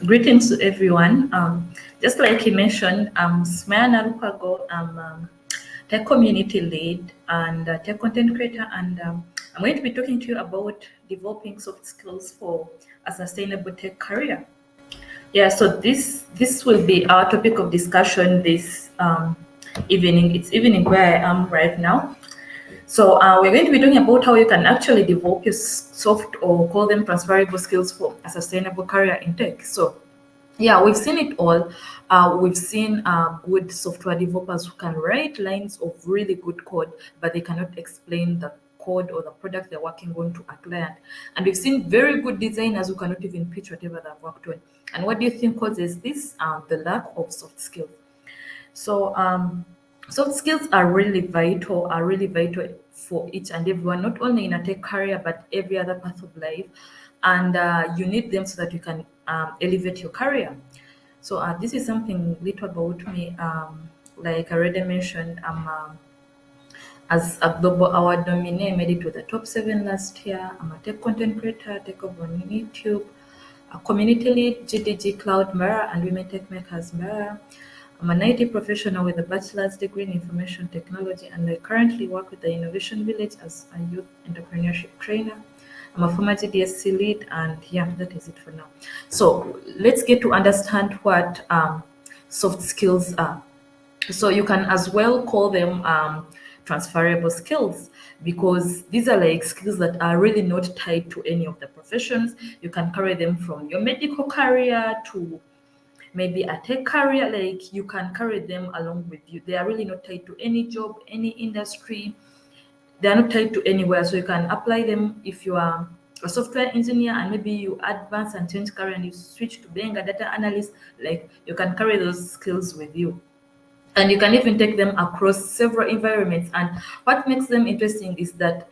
Greetings to everyone. Just like he mentioned, I'm Sumaiya Nalukwago. I'm tech community lead and tech content creator, and I'm going to be talking to you about developing soft skills for a sustainable tech career. Yeah, so this will be our topic of discussion this evening. It's evening where I am right now. So we're going to be talking about how you can actually develop your soft or call them transferable skills for a sustainable career in tech. So yeah, we've seen it all. We've seen good software developers who can write lines of really good code, but they cannot explain the code or the product they're working on to a client. And we've seen very good designers who cannot even pitch whatever they've worked on. And what do you think causes this? The lack of soft skills. So soft skills are really vital for each and everyone, not only in a tech career but every other path of life. And you need them so that you can elevate your career. So this is something little about me. Like I already mentioned, I'm as a global award nominee. I made it to the top 7 last year. I'm a tech content creator, tech over on YouTube, a community lead, GDG Cloud Mirror, and Women Tech Makers Mirror. I'm an IT professional with a bachelor's degree in information technology, and I currently work with the Innovation Village as a youth entrepreneurship trainer. I'm a former GDSC lead, and yeah, that is it for now. So let's get to understand what soft skills are. So you can as well call them transferable skills because these are like skills that are really not tied to any of the professions. You can carry them from your medical career to maybe a tech career, like you can carry them along with you. They are really not tied to any job, any industry. They are not tied to anywhere. So you can apply them if you are a software engineer and maybe you advance and change career and you switch to being a data analyst, like you can carry those skills with you. And you can even take them across several environments. And what makes them interesting is that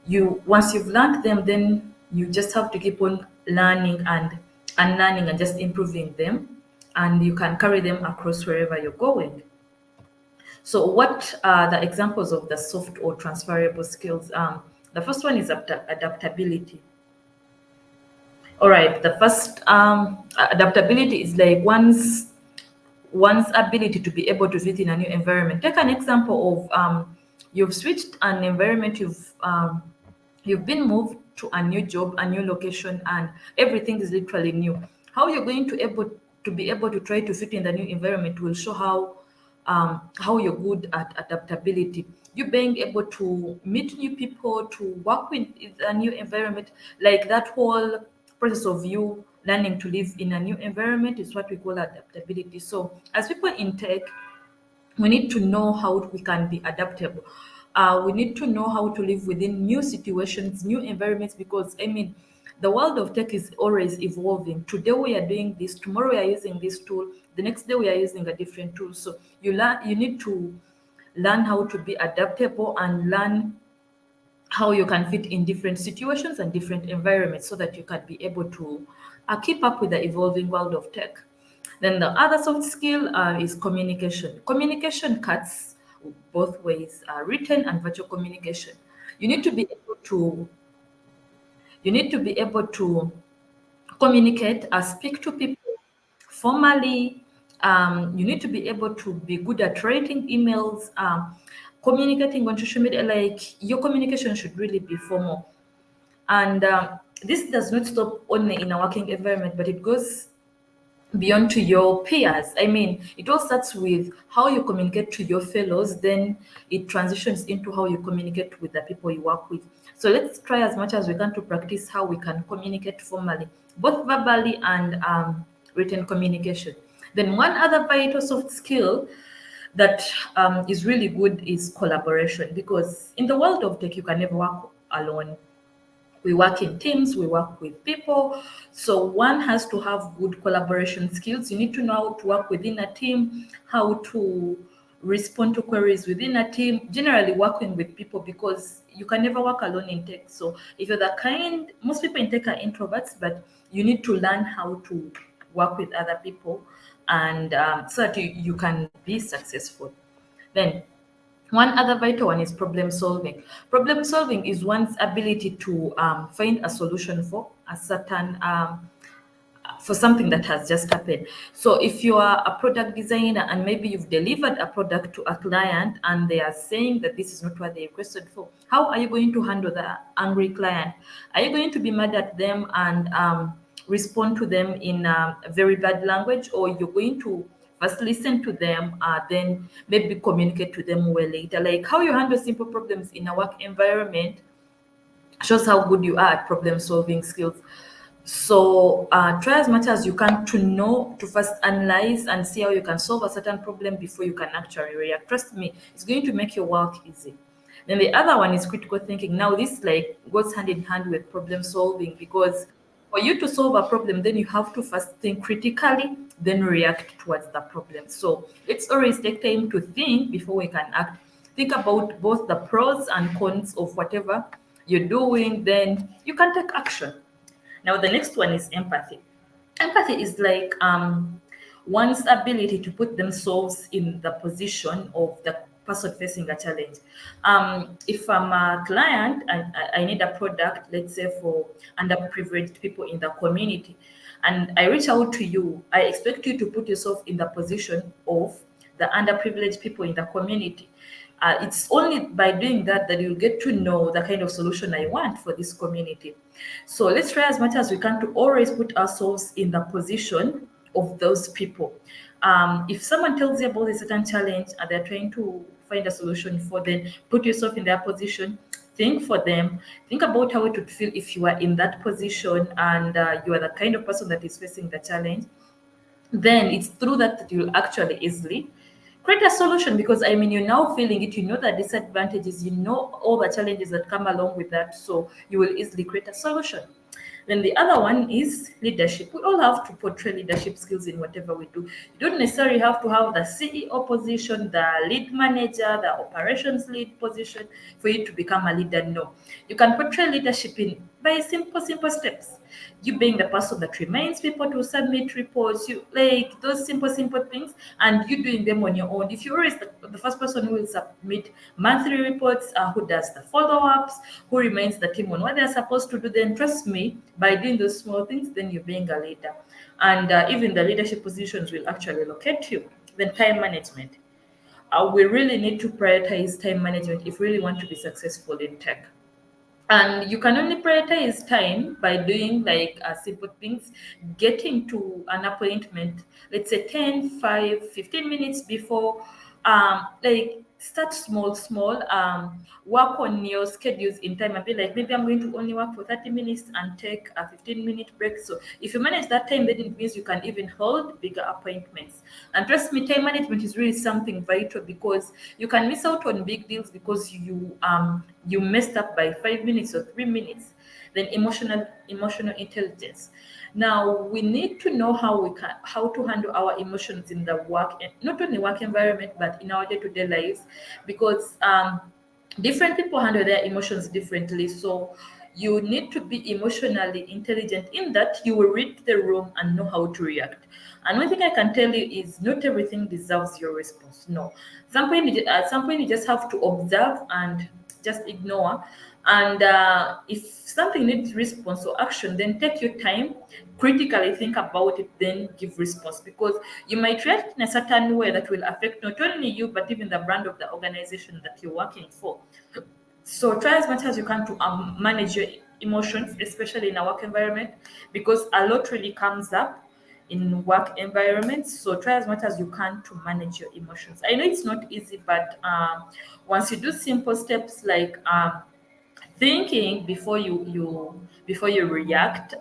you once you've learned them, then you just have to keep on learning and unlearning and just improving them, and you can carry them across wherever you're going. So what are the examples of the soft or transferable skills? The first one is adaptability. All right, the first adaptability is like one's ability to be able to fit in a new environment. Take an example of you've switched an environment, you've been moved to a new job, a new location, and everything is literally new. How you're going to be able to try to fit in the new environment will show how you're good at adaptability. You being able to meet new people, to work with a new environment, like that whole process of you learning to live in a new environment is what we call adaptability. So as people in tech, we need to know how we can be adaptable. We need to know how to live within new situations, new environments, because I mean, the world of tech is always evolving. Today we are doing this, tomorrow we are using this tool, the next day we are using a different tool. So you need to learn how to be adaptable and learn how you can fit in different situations and different environments so that you can be able to keep up with the evolving world of tech. Then the other soft skill is communication. Communication cuts both ways, written and virtual communication. You need to be able to you need to be able to communicate, speak to people formally. You need to be able to be good at writing emails, communicating on social media. Like your communication should really be formal. And this does not stop only in a working environment, but it goes beyond to your peers. I mean, it all starts with how you communicate to your fellows, then it transitions into how you communicate with the people you work with. So let's try as much as we can to practice how we can communicate formally, both verbally and written communication. Then one other vital soft skill that is really good is collaboration, because in the world of tech, you can never work alone. We work in teams, we work with people. So one has to have good collaboration skills. You need to know how to work within a team, how to respond to queries within a team, generally working with people, because you can never work alone in tech. So if you're the kind, most people in tech are introverts, but you need to learn how to work with other people, and so that you can be successful. Then one other vital one is problem solving. Problem solving is one's ability to find a solution for something that has just happened. So if you are a product designer and maybe you've delivered a product to a client and they are saying that this is not what they requested for, how are you going to handle the angry client? Are you going to be mad at them and respond to them in very bad language, or you're going to first listen to them, then maybe communicate to them well later? Like how you handle simple problems in a work environment shows how good you are at problem solving skills. So try as much as you can to know, to first analyze and see how you can solve a certain problem before you can actually react. Trust me, it's going to make your work easy. Then the other one is critical thinking. Now this like goes hand in hand with problem solving, because for you to solve a problem, then you have to first think critically, then react towards the problem. So let's always take time to think before we can act. Think about both the pros and cons of whatever you're doing, then you can take action. Now, the next one is empathy. Empathy is like one's ability to put themselves in the position of the person facing a challenge. If I'm a client and I need a product, let's say for underprivileged people in the community, and I reach out to you, I expect you to put yourself in the position of the underprivileged people in the community. It's only by doing that that you'll get to know the kind of solution I want for this community. So let's try as much as we can to always put ourselves in the position of those people. If someone tells you about a certain challenge and they're trying to find a solution for them, put yourself in their position, think for them, think about how it would feel if you are in that position and you are the kind of person that is facing the challenge. Then it's through that you'll actually easily create a solution, because I mean you're now feeling it, you know the disadvantages, you know all the challenges that come along with that, so you will easily create a solution. Then the other one is leadership. We all have to portray leadership skills in whatever we do. You don't necessarily have to have the CEO position, the lead manager, the operations lead position for you to become a leader. No, you can portray leadership in by simple steps. You being the person that reminds people to submit reports, you like those simple things, and you doing them on your own. If you're always the first person who will submit monthly reports, who does the follow-ups, who reminds the team on what they're supposed to do, then trust me, by doing those small things, then you're being a leader, and even the leadership positions will actually locate you. Then time management. We really need to prioritize time management if we really want to be successful in tech. And you can only prioritize time by doing like simple things, getting to an appointment, let's say 10, 5, 15 minutes before. Like start small, work on your schedules in time and be like, maybe I'm going to only work for 30 minutes and take a 15-minute break. So if you manage that time, then it means you can even hold bigger appointments. And trust me, time management is really something vital, because you can miss out on big deals because you messed up by 5 minutes or 3 minutes. Then emotional intelligence. Now we need to know how to handle our emotions in the work, not only work environment but in our day-to-day lives, because different people handle their emotions differently. So you need to be emotionally intelligent in that you will read the room and know how to react. And one thing I can tell you is not everything deserves your response. No, at some point you just have to observe and just ignore. And if something needs response or action, then take your time, critically think about it, then give response, because you might react in a certain way that will affect not only you but even the brand of the organization that you're working for. So try as much as you can to manage your emotions, especially in a work environment, because a lot really comes up in work environments. So try as much as you can to manage your emotions. I know it's not easy, but once you do simple steps like thinking before you react,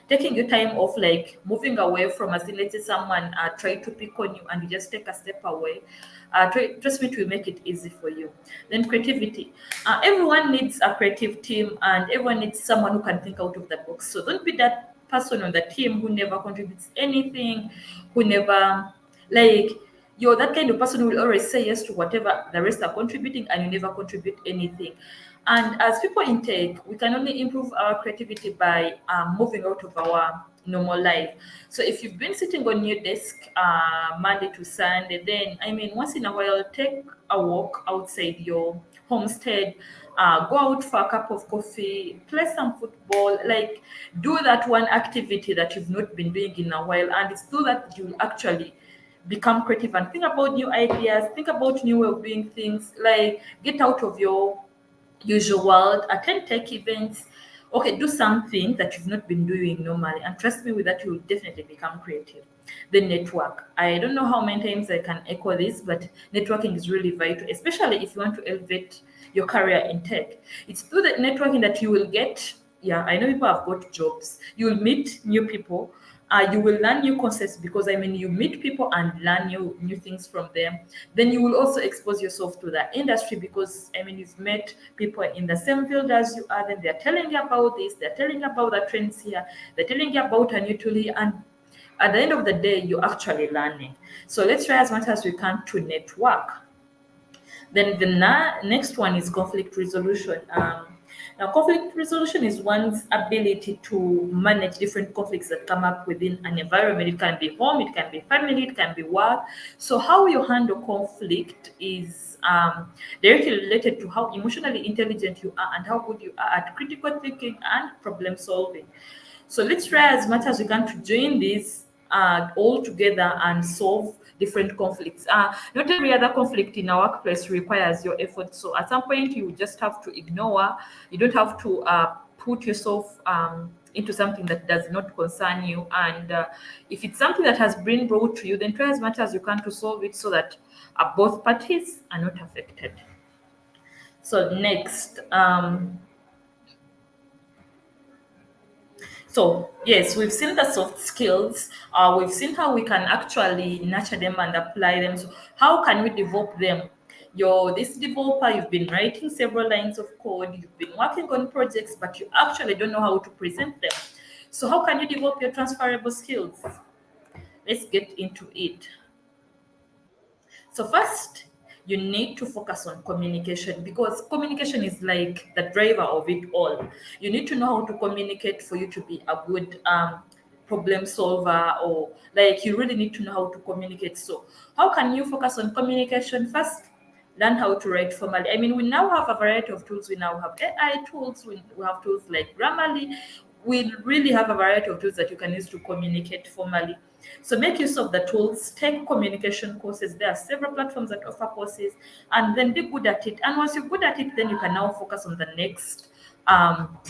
taking your time off, like moving away from, as in let's say someone try to pick on you and you just take a step away, trust me, to make it easy for you. Then creativity. Everyone needs a creative team and everyone needs someone who can think out of the box. So don't be that person on the team who never contributes anything, who never, like, you're that kind of person who will always say yes to whatever the rest are contributing and you never contribute anything. And as people in tech, we can only improve our creativity by moving out of our normal life. So if you've been sitting on your desk Monday to Sunday, then I mean, once in a while, take a walk outside your homestead go out for a cup of coffee, play some football, like do that one activity that you've not been doing in a while, and it's through that you actually become creative and think about new ideas, think about new way of doing things, like get out of your usual world, attend tech events. Okay, do something that you've not been doing normally, and trust me, with that, you'll definitely become creative. The network. I don't know how many times I can echo this, but networking is really vital, especially if you want to elevate your career in tech. It's through the networking that you will get. Yeah, I know people have got jobs. You will meet new people. You will learn new concepts because I mean you meet people and learn new things from them. Then you will also expose yourself to the industry because I mean you've met people in the same field as you are. Then they're telling you about this, they're telling you about the trends here, they're telling you about a new tool here, and at the end of the day, you're actually learning. So let's try as much as we can to network. Then the next one is conflict resolution. Now, conflict resolution is one's ability to manage different conflicts that come up within an environment. It can be home, it can be family, it can be work. So, how you handle conflict is directly related to how emotionally intelligent you are and how good you are at critical thinking and problem solving. So let's try as much as we can to join these all together and solve different conflicts. Not every other conflict in a workplace requires your effort. So at some point, you just have to ignore. You don't have to put yourself into something that does not concern you. And if it's something that has been brought to you, then try as much as you can to solve it so that both parties are not affected. So next, so yes, we've seen the soft skills. We've seen how we can actually nurture them and apply them. So how can we develop them? You're this developer, you've been writing several lines of code, you've been working on projects, but you actually don't know how to present them. So how can you develop your transferable skills? Let's get into it. So first, you need to focus on communication because communication is like the driver of it all. You need to know how to communicate for you to be a good problem solver, or like you really need to know how to communicate. So how can you focus on communication? First, learn how to write formally. I mean, we now have a variety of tools. We now have AI tools. We have tools like Grammarly. We really have a variety of tools that you can use to communicate formally. So make use of the tools, take communication courses. There are several platforms that offer courses, and then be good at it. And once you're good at it, then you can now focus on the next.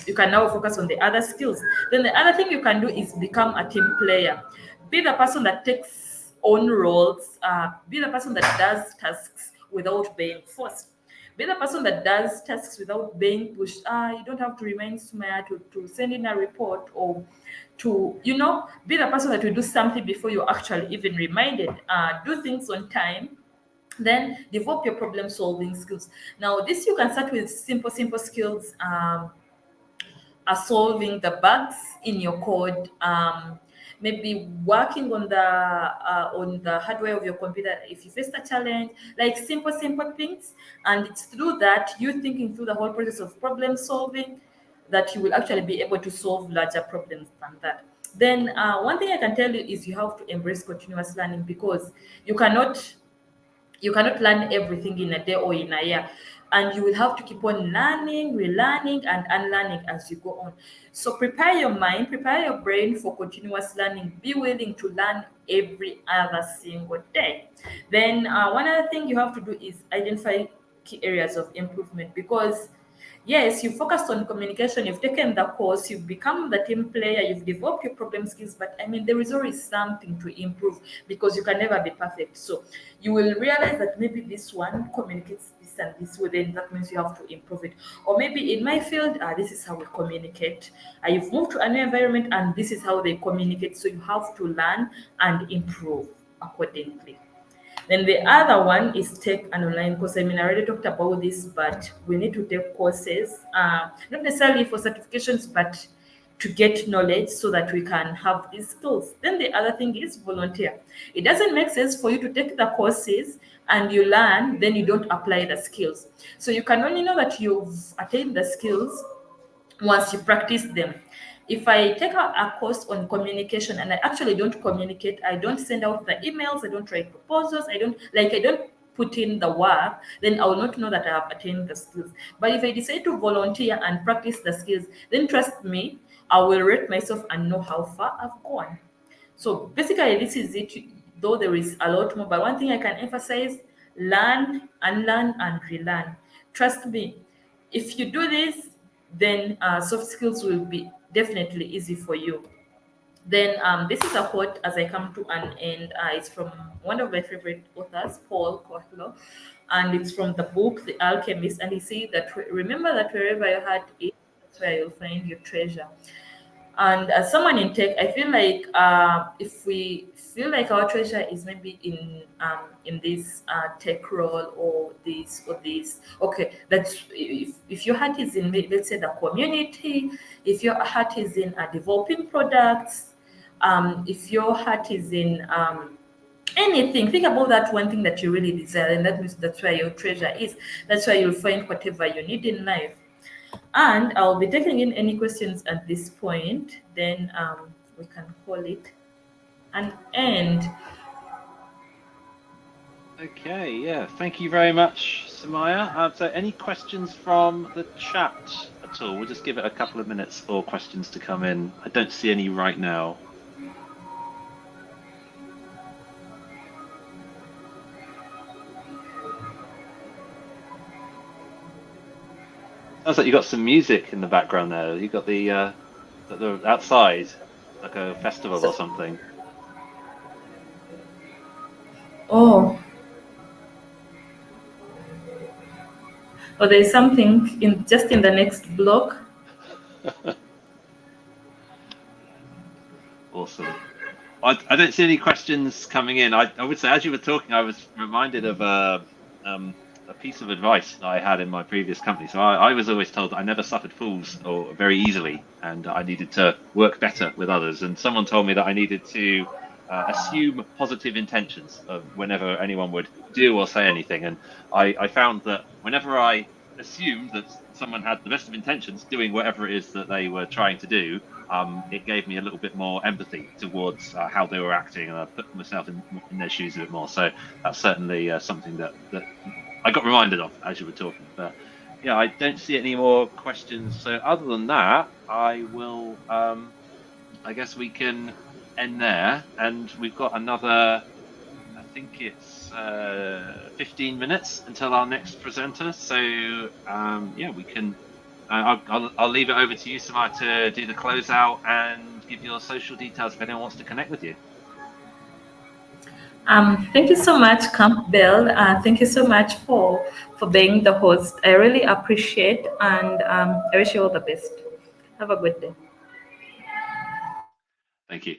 You can now focus on the other skills. Then the other thing you can do is become a team player. Be the person that takes on roles. Be the person that does tasks without being forced. Be the person that does tasks without being pushed. You don't have to remind Sumaiya to send in a report, or to, be the person that will do something before you're actually even reminded. Do things on time. Then develop your problem solving skills. Now, this you can start with simple skills. Are solving the bugs in your code, maybe working on the hardware of your computer if you face a challenge, like simple things. And it's through that, you thinking through the whole process of problem solving, that you will actually be able to solve larger problems than that. Then one thing I can tell you is you have to embrace continuous learning because you cannot learn everything in a day or in a year, and you will have to keep on learning, relearning, and unlearning as you go on. So prepare your mind, prepare your brain for continuous learning. Be willing to learn every other single day. Then one other thing you have to do is identify key areas of improvement, because yes, you focused on communication, you've taken the course, you've become the team player, you've developed your problem skills, but I mean, there is always something to improve because you can never be perfect. So you will realize that maybe this one communicates this and this way, then that means you have to improve it. Or maybe in my field, this is how we communicate. You've moved to a new environment and this is how they communicate. So you have to learn and improve accordingly. Then the other one is take an online course. I mean, I already talked about this, but we need to take courses, not necessarily for certifications, but to get knowledge so that we can have these skills. Then the other thing is volunteer. It doesn't make sense for you to take the courses and you learn, then you don't apply the skills. So you can only know that you've attained the skills once you practice them. If I take a course on communication and I actually don't communicate, I don't send out the emails, I don't write proposals, I don't put in the work, then I will not know that I have attained the skills. But if I decide to volunteer and practice the skills, then trust me, I will rate myself and know how far I've gone. So basically, this is it. Though there is a lot more, but one thing I can emphasize: learn, unlearn, and relearn. Trust me, if you do this, then soft skills will be definitely easy for you. Then this is a quote as I come to an end. It's from one of my favorite authors, Paul Coelho, and it's from the book The Alchemist. And he said that remember that wherever your heart is, that's where you'll find your treasure. And as someone in tech, I feel like if we feel like our treasure is maybe in this tech role or this, okay, that's if your heart is in, let's say, the community, if your heart is in developing products, if your heart is in anything, think about that one thing that you really desire, and that means that's where your treasure is. That's where you'll find whatever you need in life. And I'll be taking in any questions at this point. Then we can call it an end. Okay, yeah. Thank you very much, Sumaiya. So any questions from the chat at all? We'll just give it a couple of minutes for questions to come in. I don't see any right now. Sounds like you got some music in the background there. You got the outside, like a festival or something. Oh, or there's something in just in the next block. Awesome. I don't see any questions coming in. I would say, as you were talking, I was reminded of a piece of advice that I had in my previous company. So I was always told that I never suffered fools or very easily, and I needed to work better with others. And someone told me that I needed to assume positive intentions of whenever anyone would do or say anything. And I found that whenever I assumed that someone had the best of intentions doing whatever it is that they were trying to do, it gave me a little bit more empathy towards how they were acting, and I put myself in their shoes a bit more. So that's certainly something that I got reminded of as you were talking. But yeah, I don't see any more questions. So other than that, I will. I guess we can end there, and we've got another. I think it's 15 minutes until our next presenter. So yeah, we can. I'll leave it over to you, Sumaiya, to do the closeout and give your social details if anyone wants to connect with you. Thank you so much, Campbell. Thank you so much for being the host. I really appreciate, and I wish you all the best. Have a good day. Thank you.